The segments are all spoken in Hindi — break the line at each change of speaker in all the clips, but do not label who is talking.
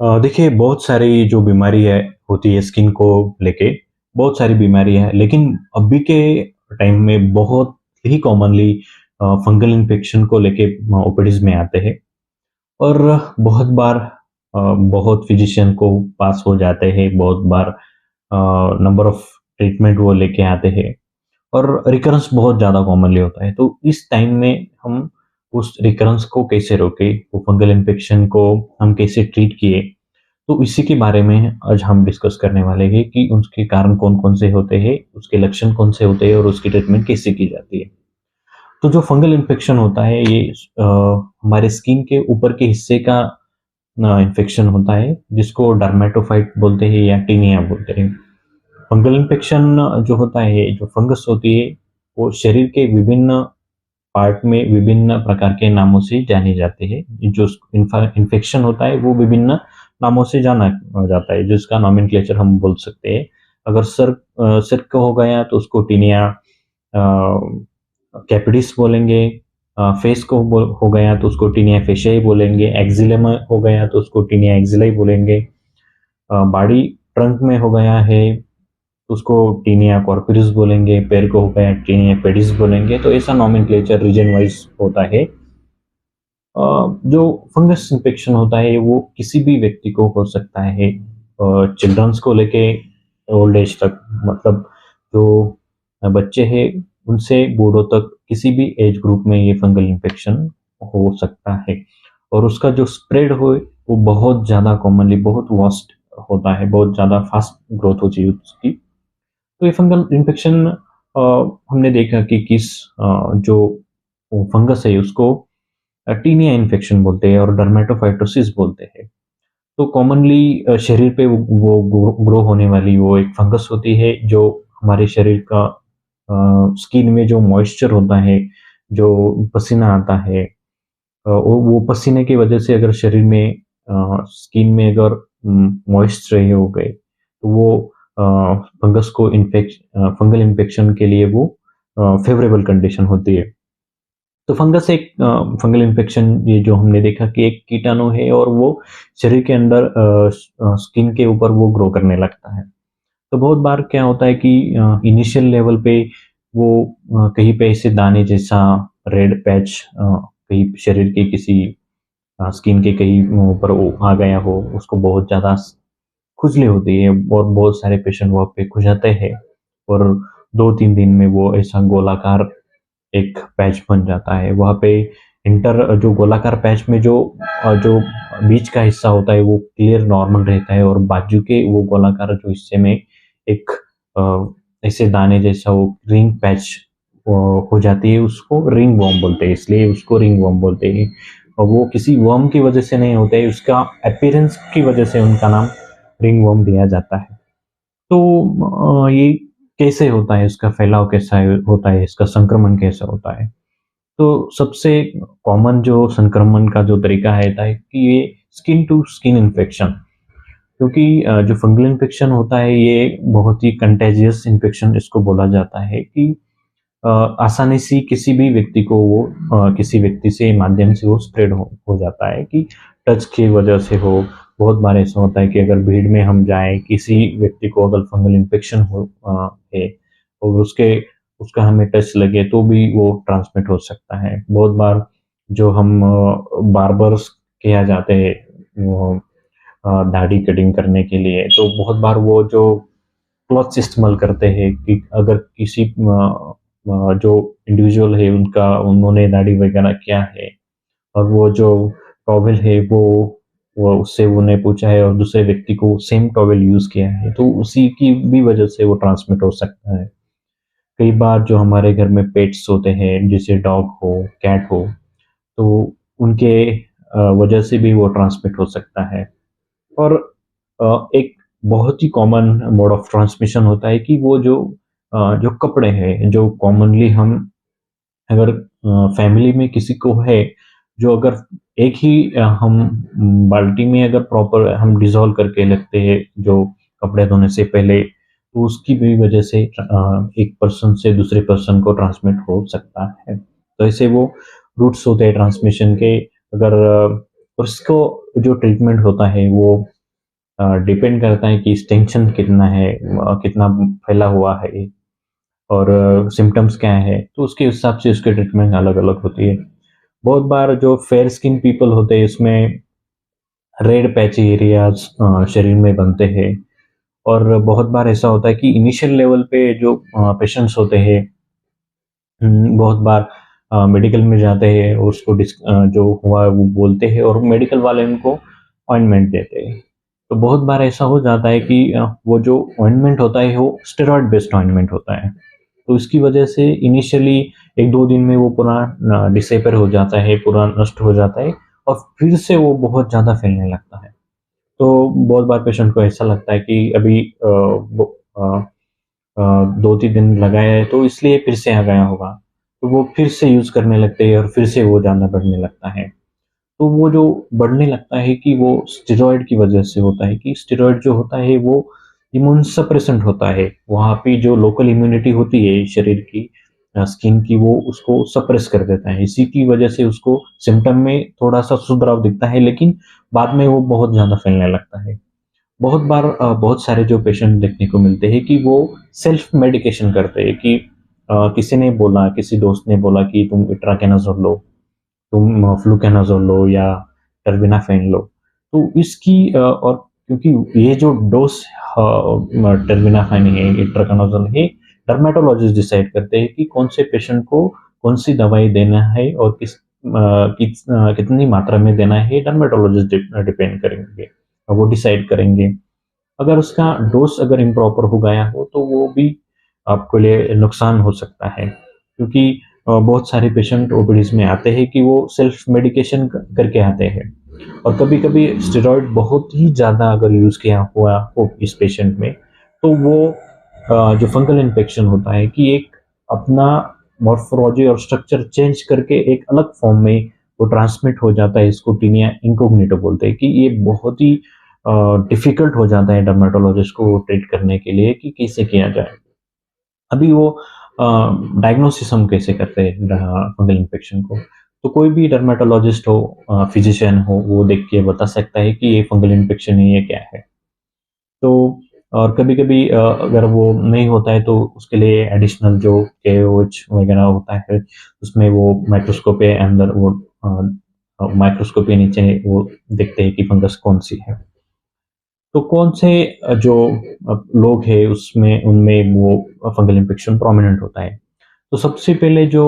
देखिए बहुत सारी जो बीमारी है होती है स्किन को लेके, बहुत सारी बीमारी है, लेकिन अभी के टाइम में बहुत ही कॉमनली फंगल इन्फेक्शन को लेके ओपीडीज़ में आते हैं और बहुत बार बहुत फिजिशियन को पास हो जाते हैं, बहुत बार नंबर ऑफ ट्रीटमेंट वो लेके आते हैं और रिकरेंस बहुत ज़्यादा कॉमनली होता है। तो इस टाइम में हम उस रिकरेंस को कैसे रोकें, वो फंगल इन्फेक्शन को हम कैसे ट्रीट किए, तो इसी के बारे में आज हम डिस्कस करने वाले हैं कि उसके कारण कौन-कौन से होते हैं, उसके लक्षण कौन से होते हैं और उसकी ट्रीटमेंट कैसे की जाती है। तो जो फंगल इन्फेक्शन होता है ये हमारे स्किन के ऊपर के हिस्से का इन्फेक्शन होता है जिसको डर्मेटोफाइट बोलते हैं या टीनिया बोलते हैं। फंगल इन्फेक्शन जो होता है, जो फंगस होती है, वो शरीर के विभिन्न पार्ट में विभिन्न प्रकार के नामों से जाने जाते हैं। जो इन्फेक्शन होता है वो विभिन्न नामों से जाना जाता है जिसका नॉमेनक्लेचर हम बोल सकते हैं। अगर सर का हो गया तो उसको टीनिया कैपिडिस बोलेंगे। फेस को हो गया तो उसको टीनिया फेशियाई बोलेंगे। एक्जिलेमा हो गया तो उसको टीनिया एक्जिलाई बोलेंगे। बॉडी ट्रंक में हो गया है तो उसको टीनिया कॉर्पोरिस बोलेंगे। पैर को हो गया टीनिया पेडिस बोलेंगे। तो ऐसा नॉमेनक्लेचर रीजन वाइज होता है। जो फंगस इन्फेक्शन होता है वो किसी भी व्यक्ति को हो सकता है, चिल्ड्रंस को लेके ओल्ड एज तक, मतलब जो बच्चे हैं उनसे बूढ़ों तक किसी भी एज ग्रुप में ये फंगल इन्फेक्शन हो सकता है और उसका जो स्प्रेड हो वो बहुत ज़्यादा कॉमनली बहुत वास्ट होता है, बहुत ज़्यादा फास्ट ग्रोथ होती है उसकी। तो ये फंगल इन्फेक्शन हमने देखा कि किस जो फंगस है उसको टीनिया इन्फेक्शन बोलते हैं और डर्मेटोफाइटोसिस बोलते हैं। तो कॉमनली शरीर पे वो ग्रो होने वाली वो एक फंगस होती है जो हमारे शरीर का स्किन में जो मॉइस्चर होता है, जो पसीना आता है, वो पसीने की वजह से अगर शरीर में स्किन में अगर मॉइस्ट रहे हो गए तो वो फंगस को फंगल इन्फेक्शन के लिए वो फेवरेबल कंडीशन होती है। तो फंगस एक फंगल इन्फेक्शन ये जो हमने देखा कि एक कीटाणु है और वो शरीर के अंदर स्किन के ऊपर वो ग्रो करने लगता है। तो बहुत बार क्या होता है कि इनिशियल लेवल पे वो कहीं पे ऐसे दाने जैसा रेड पैच कहीं शरीर के किसी स्किन के कहीं ऊपर वो आ गया हो, उसको बहुत ज़्यादा खुजली होती है और बहुत सारे पेशेंट वहाँ पे खुजाते हैं और 2-3 दिन में वो ऐसा गोलाकार एक पैच बन जाता है। वहाँ पे जो गोलाकार पैच में जो बीच का हिस्सा होता है वो क्लियर नॉर्मल रहता है और बाजू के वो गोलाकार जो हिस्से में एक ऐसे दाने जैसा वो रिंग पैच हो जाती है, उसको रिंग वर्म बोलते हैं, इसलिए उसको रिंग वर्म बोलते हैं। और वो किसी वर्म की वजह से नहीं होता है, उसका अपीयरेंस की वजह से उनका नाम रिंग वर्म दिया जाता है। तो ये कैसे होता है, इसका फैलाव कैसा होता है, इसका संक्रमण कैसा होता है? तो सबसे कॉमन जो संक्रमण का जो तरीका है कि ये स्किन टू स्किन इन्फेक्शन, क्योंकि जो फंगल इन्फेक्शन होता है ये बहुत ही कंटेजियस इन्फेक्शन इसको बोला जाता है कि आसानी से किसी भी व्यक्ति को वो किसी व्यक्ति से माध्यम से वो स्प्रेड हो जाता है कि टच की वजह से हो। बहुत बार ऐसा होता है कि अगर भीड़ में हम जाएँ, किसी व्यक्ति को अगर फंगल इन्फेक्शन है और उसका हमें टच लगे तो भी वो ट्रांसमिट हो सकता है। बहुत बार जो हम बार्बर्स के यहाँ जाते हैं वो दाढ़ी कटिंग करने के लिए, तो बहुत बार वो जो क्लॉथ्स इस्तेमाल करते हैं कि अगर किसी जो इंडिविजुअल है उनका उन्होंने दाढ़ी वगैरह किया है और वो जो टॉवेल है वो उससे उन्हें पूछा है और दूसरे व्यक्ति को सेम टॉवेल यूज़ किया है, तो उसी की भी वजह से वो ट्रांसमिट हो सकता है। कई बार जो हमारे घर में पेट्स होते हैं, जैसे डॉग हो, कैट हो, तो उनके वजह से भी वो ट्रांसमिट हो सकता है। और एक बहुत ही कॉमन मोड ऑफ ट्रांसमिशन होता है कि वो जो कपड़े हैं, जो कॉमनली हम अगर फैमिली में किसी को है, जो अगर एक ही हम बाल्टी में अगर प्रॉपर हम डिज़ोल्व करके रखते हैं, जो कपड़े धोने से पहले, तो उसकी भी वजह से एक पर्सन से दूसरे पर्सन को ट्रांसमिट हो सकता है। तो ऐसे वो रूट्स होते हैं ट्रांसमिशन के। अगर और उसको जो ट्रीटमेंट होता है वो डिपेंड करता है कि टेंशन कितना है, कितना फैला हुआ है और सिम्पटम्स क्या है, तो उसके हिसाब से उसकी ट्रीटमेंट अलग-अलग होती है। बहुत बार जो फेयर स्किन पीपल होते हैं इसमें रेड पैची एरियाज़ शरीर में बनते हैं और बहुत बार ऐसा होता है कि इनिशियल लेवल पे जो पेशेंट्स होते हैं बहुत बार मेडिकल में जाते हैं और उसको जो हुआ है वो बोलते हैं और मेडिकल वाले उनको ऑइंटमेंट देते हैं। तो बहुत बार ऐसा हो जाता है कि वो जो ऑइंटमेंट होता है वो स्टेरॉइड बेस्ड ऑइंटमेंट होता है। तो इसकी वजह से इनिशियली 1-2 दिन में वो पूरा डिसेपियर हो जाता है, पूरा नष्ट हो जाता है और फिर से वो बहुत ज़्यादा फैलने लगता है। तो बहुत बार पेशेंट को ऐसा लगता है कि अभी 2-3 दिन लगाया है तो इसलिए फिर से आ गया होगा। तो वो फिर से यूज़ करने लगते हैं और फिर से वो ज़्यादा बढ़ने लगता है। तो वो जो बढ़ने लगता है कि वो स्टेरॉइड की वज़ह से होता है कि स्टेरॉइड जो होता है वो इम्यून सप्रेसेंट होता है। वहाँ पे जो लोकल इम्यूनिटी होती है शरीर की स्किन की वो उसको सप्रेस कर देता है। इसी की वज़ह से उसको सिम्पटम में थोड़ा-सा सुधराव दिखता है लेकिन बाद में वो बहुत ज़्यादा फैलने लगता है। बहुत बार बहुत सारे जो पेशेंट देखने को मिलते हैं कि वो सेल्फ मेडिकेशन करते हैं कि किसी ने बोला, किसी दोस्त ने बोला कि तुम इट्राकेनाज़ोल लो, तुम फ्लूकेनाज़ोल लो या टर्बिनाफेन लो। तो इसकी और क्योंकि ये जो डोज़ टर्बिनाफेन है, इट्राकेनाज़ोल है, डर्मेटोलॉजिस्ट डिसाइड करते हैं कि कौन से पेशेंट को कौन-सी दवाई देना है और कितनी मात्रा में देना है, डर्मेटोलॉजिस्ट डिपेंड करेंगे, वो डिसाइड करेंगे। अगर उसका डोज़ अगर इम्प्रॉपर हो गया हो, तो वो भी आपके लिए नुकसान हो सकता है। क्योंकि बहुत सारे पेशेंट ओपीडीज़ में आते हैं कि वो सेल्फ मेडिकेशन करके आते हैं और कभी-कभी स्टेरॉइड बहुत ही ज़्यादा अगर यूज़ किया हुआ हो इस पेशेंट में, तो वो जो फंगल इन्फेक्शन होता है कि एक अपना मॉर्फोलॉजी और स्ट्रक्चर चेंज करके एक अलग फॉर्म में वो ट्रांसमिट हो जाता है। इसको टीनिया इनकॉग्निटो बोलते हैं कि ये बहुत ही डिफ़िकल्ट हो जाता है डर्मेटोलॉजिस्ट को ट्रीट करने के लिए कि कैसे किया जाए। अभी वो डायग्नोसिस हम कैसे करते हैं फंगल इन्फेक्शन को? तो कोई भी डर्मेटोलॉजिस्ट हो फिजिशियन हो, वो देख के बता सकता है कि ये फंगल इन्फेक्शन है, ये क्या है। तो और कभी-कभी अगर वो नहीं होता है तो उसके लिए एडिशनल जो केओएच वगैरह होता है, उसमें वो माइक्रोस्कोप के अंदर वो माइक्रोस्कोप के नीचे वो देखते हैं कि फंगस कौन-सी है। तो कौन से जो लोग हैं उसमें उनमें वो फंगल इन्फेक्शन प्रोमिनेंट होता है। तो सबसे पहले जो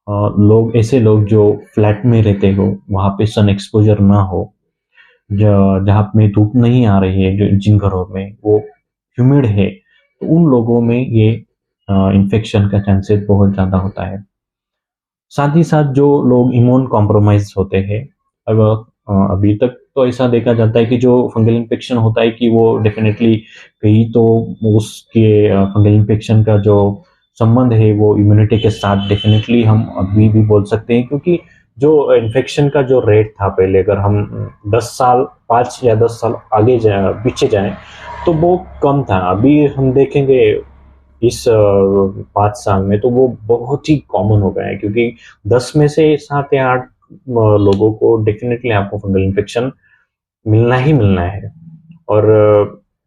लोग ऐसे लोग जो फ्लैट में रहते हो, वहाँ पे सन एक्सपोज़र ना हो, जहाँ पे धूप नहीं आ रही है, जो जिन घरों में वो ह्यूमिड है, तो उन लोगों में ये इन्फेक्शन का चांसेस बहुत ज़्यादा होता है। साथ ही साथ जो लोग इम्यून कॉम्प्रोमाइज़ होते हैं, अब अभी तक तो ऐसा देखा जाता है कि जो फंगल इन्फेक्शन होता है कि वो डेफ़िनेटली कहीं तो उसके फंगल इन्फेक्शन का जो संबंध है वो इम्यूनिटी के साथ डेफ़िनेटली हम अभी भी बोल सकते हैं क्योंकि जो इन्फेक्शन का जो रेट था पहले अगर हम 10 साल 5 या 10 साल आगे पीछे जाएँ, तो वो कम था। अभी हम देखेंगे इस 5 साल में तो वो बहुत ही कॉमन हो गया है क्योंकि 10 में से 7 या 8 लोगों को डेफ़िनेटली आपको फंगल इन्फेक्शन मिलना ही मिलना है। और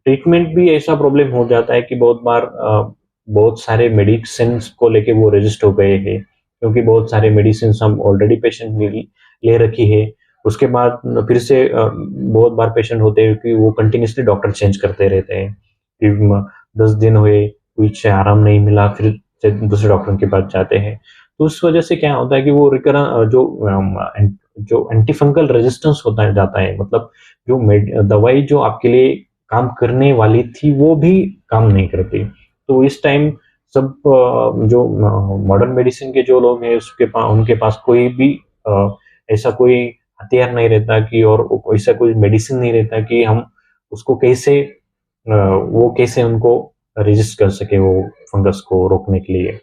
ट्रीटमेंट भी ऐसा प्रॉब्लम हो जाता है कि बहुत बार बहुत सारे मेडिसिन्स को लेके वो रेज़िस्ट हो गए हैं, क्योंकि बहुत सारे मेडिसिन्स हम ऑलरेडी पेशेंट ने ले रखी है। उसके बाद फिर से बहुत बार पेशेंट होते हैं कि वो कंटीन्यूअसली डॉक्टर चेंज करते रहते हैं कि 10 दिन हुए, कुछ आराम नहीं मिला, फिर से दूसरे डॉक्टर के पास जाते हैं। तो उस वजह से क्या होता है कि वो जो एंटी फंगल रेज़िस्टेंस होता है जाता है, मतलब जो दवाई जो आपके लिए काम करने वाली थी, वो भी काम नहीं करती। तो इस टाइम सब जो मॉडर्न मेडिसिन के जो लोग हैं, उनके पास कोई भी अ, ऐसा कोई हथियार नहीं रहता कि और ऐसा कोई मेडिसिन नहीं रहता कि हम उसको कैसे वो कैसे उनको रेज़िस्ट कर सके वो फंगस को रोकने के लिए।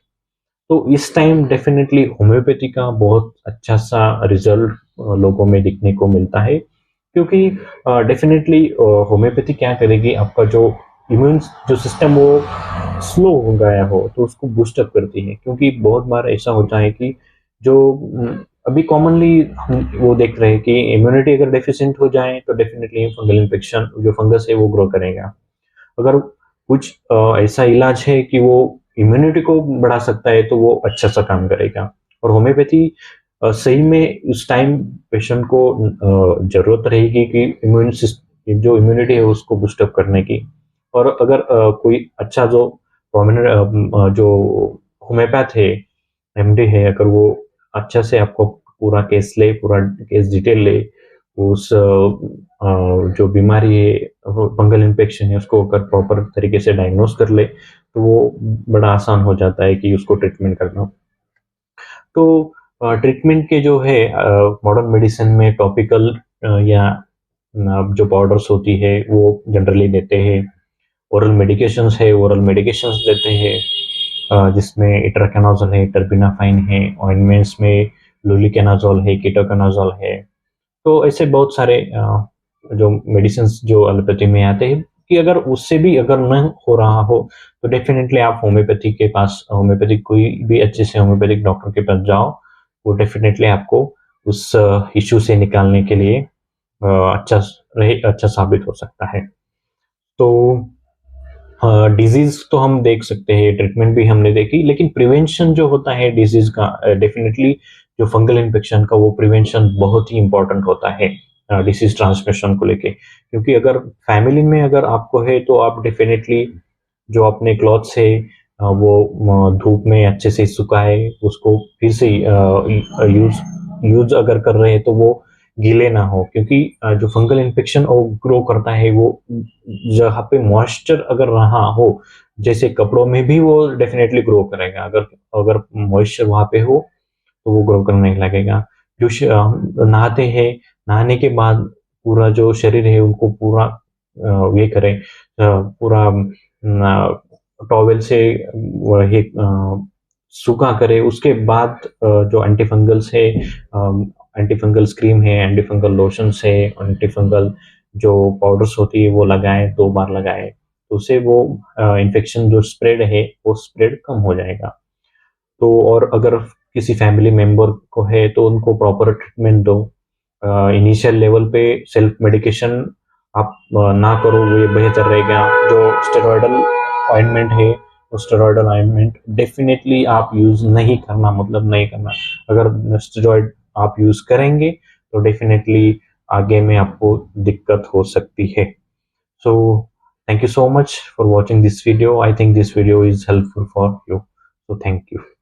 तो इस टाइम डेफ़िनेटली होम्योपैथी का बहुत अच्छा-सा रिज़ल्ट लोगों में दिखने को मिलता है क्योंकि डेफ़िनेटली होम्योपैथी क्या करेगी आपका जो सिस्टम वो स्लो हो गया हो तो उसको बूस्ट अप करती है क्योंकि बहुत बार ऐसा होता है कि जो अभी कॉमनली हम वो देख रहे हैं कि इम्यूनिटी अगर डेफिशिएंट हो जाए तो डेफिनेटली फंगल इन्फेक्शन जो फंगस है वो ग्रो करेगा। अगर कुछ ऐसा इलाज है कि वो इम्यूनिटी को बढ़ा सकता है तो वो अच्छा सा काम करेगा। और होम्योपैथी सही में उस टाइम पेशेंट को जरूरत रहेगी कि जो इम्यूनिटी है उसको बूस्टअप करने की। और अगर कोई अच्छा जो प्रोमिनेंट जो होम्योपैथ है, एमडी है, अगर वो अच्छा से आपको पूरा केस ले, पूरा केस डिटेल ले, उस जो बीमारी है, फंगल इन्फेक्शन है, उसको अगर प्रॉपर तरीके से डायग्नोस कर ले तो वो बड़ा आसान हो जाता है कि उसको ट्रीटमेंट करना। तो ट्रीटमेंट के जो है मॉडर्न मेडिसिन में टॉपिकल या जो पाउडर्स होती है वो जनरली देते हैं। ओरल मेडिकेशंस है, ओरल मेडिकेशंस देते हैं, जिसमें इट्राकेनाज़ोल है, टर्बिनाफाइन है, ऑइंटमेंट्स में लुलिकेनाज़ोल है, कीटोकेनाज़ोल है। तो ऐसे बहुत सारे जो मेडिसिन्स जो एलोपैथी में आते हैं कि अगर उससे भी अगर न हो रहा हो तो डेफिनेटली आप होम्योपैथी के पास, होम्योपैथिक कोई भी अच्छे से होम्योपैथिक डॉक्टर के पास जाओ, वो डेफिनेटली आपको उस इश्यू से निकालने के लिए अच्छा साबित हो सकता है। तो डिजीज तो हम देख सकते हैं, ट्रीटमेंट भी हमने देखी, लेकिन प्रिवेंशन जो होता है डिजीज का, डेफिनेटली जो फंगल इन्फेक्शन का वो प्रिवेंशन बहुत ही इंपॉर्टेंट होता है डिसीज ट्रांसमिशन को लेके। क्योंकि अगर फैमिली में अगर आपको है तो आप डेफिनेटली जो अपने क्लॉथ्स है वो धूप में अच्छे से सुखाए, उसको फिर से यूज यूज अगर कर रहे हैं तो वो गीले ना हो। क्योंकि जो फंगल इन्फेक्शन वो ग्रो करता है वो जहाँ पे मॉइस्चर अगर रहा हो, जैसे कपड़ों में भी वो डेफिनेटली ग्रो करेगा। अगर अगर मॉइस्चर वहाँ पे हो तो वो ग्रो करने लगेगा। जो नहाते हैं, नहाने के बाद पूरा जो शरीर है उनको पूरा ये करें, पूरा टॉवेल से वही सूखा करे। उसके बाद जो एंटीफंगल्स है, एंटीफंगल क्रीम है, एंटीफंगल लोशंस है, एंटीफंगल जो पाउडर्स होती है वो लगाएं, 2 बार लगाएं, तो उससे वो इन्फेक्शन जो स्प्रेड है वो स्प्रेड कम हो जाएगा। तो और अगर किसी फैमिली मेंबर को है तो उनको प्रॉपर ट्रीटमेंट दो। इनिशियल लेवल पे सेल्फ मेडिकेशन आप ना करो, ये बेहतर रहेगा। जो स्टेरॉयडल ऑइंटमेंट है, वो स्टेरॉयडल ऑइंटमेंट डेफिनेटली आप यूज नहीं करना, मतलब नहीं करना। अगर स्टेरॉयड आप यूज करेंगे तो डेफिनेटली आगे में आपको दिक्कत हो सकती है। So thank you so much for watching this video. I think this video is helpful for you. So thank you.